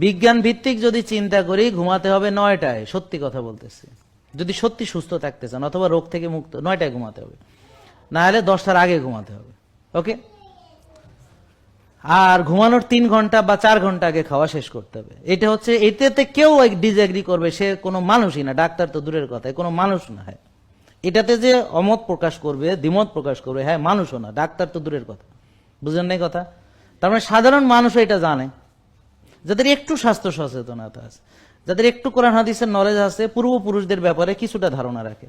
বিজ্ঞান ভিত্তিক যদি চিন্তা করি ঘুমাতে হবে 9টায়, সত্যি কথা বলতেছি। যদি সত্যি সুস্থ থাকতে চান অথবা রোগ থেকে মুক্ত, 9টায় ঘুমাতে হবে, না হলে 10টার আগে ঘুমাতে হবে। ওকে। আর ঘুমানোর 3 ঘন্টা বা 4 ঘন্টা আগে খাওয়া শেষ করতে হবে। এটা হচ্ছে, এটাতে কেউ ডিসএগ্রি করবে, সে কোনো মানুষই না, ডাক্তার তো দূরের কথা, কোনো মানুষ না। হ্যাঁ, এটাতে যে অমত প্রকাশ করবে, দ্বিমত প্রকাশ করবে, হ্যাঁ মানুষও না, ডাক্তার তো দূরের কথা। বুঝলেন না কথা? তার মানে সাধারণ মানুষও এটা জানে, যাদের একটু স্বাস্থ্য সচেতনতা আছে, যাদের একটু কোরআন হাদিসের নলেজ আছে, পূর্বপুরুষদের ব্যাপারে কিছুটা ধারণা রাখে।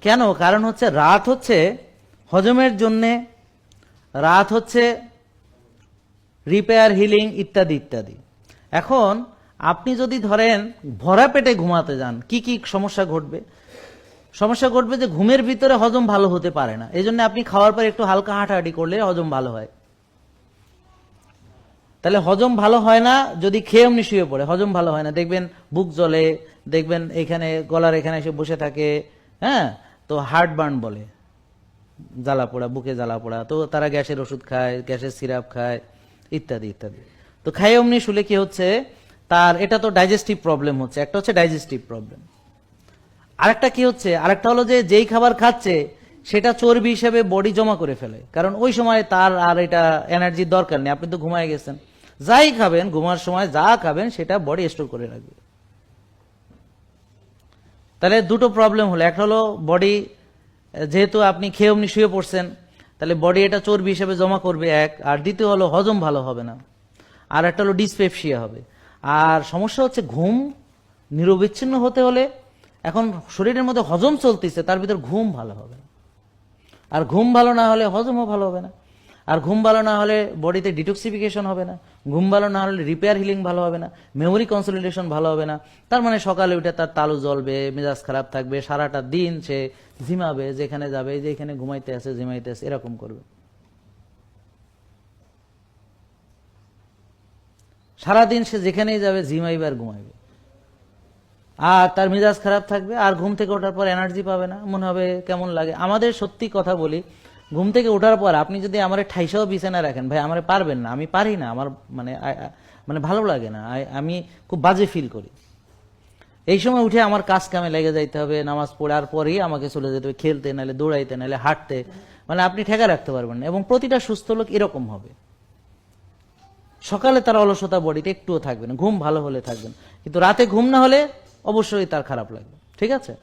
কেন? কারণ হচ্ছে রাত হচ্ছে হজমের জন্যে, রাত হচ্ছে রিপেয়ার, হিলিং ইত্যাদি ইত্যাদি। এখন আপনি যদি ধরেন ভরা পেটে ঘুমাতে যান, কি কি সমস্যা ঘটবে? সমস্যা ঘটবে যে ঘুমের ভিতরে হজম ভালো হতে পারে না, এই জন্য আপনি খাওয়ার পর একটু হালকা হাঁটাহাঁটি করলে হজম ভালো হয়। তাহলে হজম ভালো হয় না যদি খেয়ে এমনি শুয়ে পড়ে, হজম ভালো হয় না। দেখবেন বুক জ্বলে, দেখবেন এখানে গলার এখানে এসে বসে থাকে, হ্যাঁ, তো হার্ট বার্ন বলে, জ্বালা পোড়া, বুকে জ্বালা পোড়া, তো তারা গ্যাসের ওষুধ খায়, গ্যাসের সিরাপ খায় ইত্যাদি ইত্যাদি। তো খাই অমনি শুলে কি হচ্ছে, তার এটা তো ডাইজেস্টিভ প্রবলেম হচ্ছে, একটা হচ্ছে ডাইজেস্টিভ প্রবলেম। আরেকটা কি হচ্ছে, আরেকটা হলো যে যেই খাবার খাচ্ছে সেটা চর্বি হিসেবে বডি জমা করে ফেলে, কারণ ওই সময় তার আর এটা এনার্জির দরকার নেই, আপনি তো ঘুমায় গেছেন। যাই খাবেন, ঘুমার সময় যা খাবেন সেটা বডি স্টোর করে রাখবে। তাহলে দুটো প্রবলেম হলো, একটা হলো বডি, যেহেতু আপনি খেয়ে অমনি শুয়ে পড়ছেন, তাহলে বডি এটা চর্বি হিসেবে জমা করবে এক, আর দ্বিতীয় হলো হজম ভালো হবে না, আর একটা হলো ডিসপেপসিয়া হবে। আর সমস্যা হচ্ছে ঘুম নিরবিচ্ছিন্ন হতে হলে, এখন শরীরের মধ্যে হজম চলতেছে, তার ভিতর ঘুম ভালো হবে না, আর ঘুম ভালো না হলে হজমও ভালো হবে না, আর ঘুম ভালো না হলে বডিতে ডিটক্সিফিকেশন হবে না, ঘুম ভালো না হলে রিপেয়ার হিলিং ভালো হবে না, মেমোরি কনসলিডেশন ভালো হবে না। তার মানে সকালে উঠে তার তালু জ্বলবে, মেজাজ খারাপ থাকবে, সারাটা দিন সে ঝিমাবে, যেখানে যাবে যেখানে ঘুমাইতে আছে ঝিমাইতে আছে এরকম করবে, সারাদিন সে যেখানেই যাবে ঝিমাইবে আর ঘুমাইবে, আর তার মেজাজ খারাপ থাকবে, আর ঘুম থেকে ওঠার পর এনার্জি পাবে না, মনে হবে কেমন লাগে। আমাদের সত্যি কথা বলি, ঘুম থেকে ওঠার পর আপনি যদি আমার ঠাইসাও বিছানা রাখেন, ভাই আমার পারবেন না, আমি পারি না, আমার মানে মানে ভালো লাগে না, আমি খুব বাজে ফিল করি। এই সময় উঠে আমার কাজ কামে লেগে যাইতে হবে, নামাজ পড়ার পরেই আমাকে চলে যেতে হবে খেলতে, নাহলে দৌড়াইতে, নাহলে হাঁটতে, মানে আপনি ঠেকা রাখতে পারবেন না। এবং প্রতিটা সুস্থ লোক এরকম হবে, সকালে তার অলসতা বডিতে একটুও থাকবে না, ঘুম ভালো হলে থাকবেন, কিন্তু রাতে ঘুম না হলে অবশ্যই তার খারাপ লাগবে। ঠিক আছে?